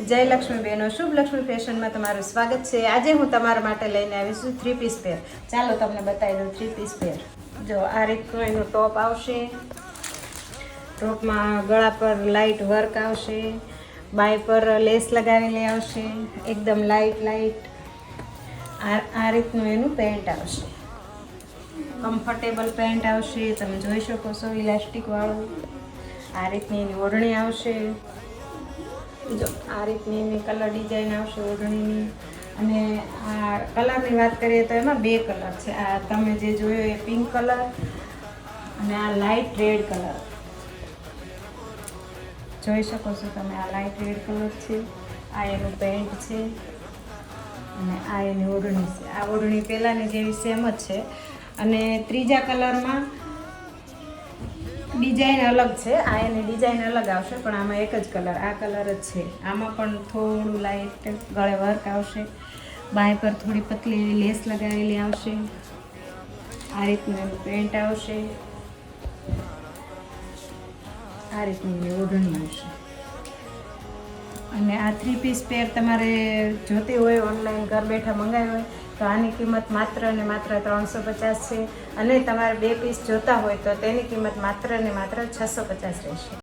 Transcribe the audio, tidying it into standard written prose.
જય લક્ષ્મી બહેનો, શુભ લક્ષ્મી ફેશનમાં તમારું સ્વાગત છે। આજે હું તમારા માટે લઈને આવી છું 3 પીસ પેર। ચાલો તમને બતાવી દઉં 3 પીસ પેર। જો આ રીતનું એનું ટોપ આવશે, ટોપમાં ગળા પર લાઇટ વર્ક આવશે, બાય પર લેસ લગાવેલી આવશે, એકદમ લાઇટ આ રીતનું એનું પેન્ટ આવશે, કમ્ફર્ટેબલ પેન્ટ આવશે। તમે જોઈ શકો છો ઇલાસ્ટિક વાળું। આ રીતની એની ઓઢણી આવશે, જો આ રીતની એની કલર ડિઝાઇન આવશે ઓઢણીની। અને આ કલરની વાત કરીએ તો એમાં 2 કલર છે। આ તમે જે જોયો એ પિંક કલર અને આ લાઇટ રેડ કલર જોઈ શકો છો તમે। આ લાઇટ રેડ કલર છે, આ એનું પેન્ટ છે અને આ એની ઓઢણી છે। આ ઓઢણી પહેલાંની જેવી સેમ જ છે અને ત્રીજા કલરમાં ડિઝાઇન અલગ છે। આ એની ડિઝાઇન અલગ આવશે પણ આમાં એક જ કલર, આ કલર જ છે। આમાં પણ થોડું લાઇટ ગળે વર્ક આવશે, બાય પર થોડી પતલી એવી લેસ લગાવેલી આવશે। આ રીતનું એનું પેન્ટ આવશે, આ રીતની એની ઓઢણી આવશે। અને આ 3 પીસ પેર તમારે જોતી હોય, ઓનલાઈન ઘર બેઠા મંગાવી હોય તો આની કિંમત માત્ર ને માત્ર 350 છે અને તમારે 2 પીસ જોતા હોય તો તેની કિંમત માત્ર ને માત્ર 650 રહેશે।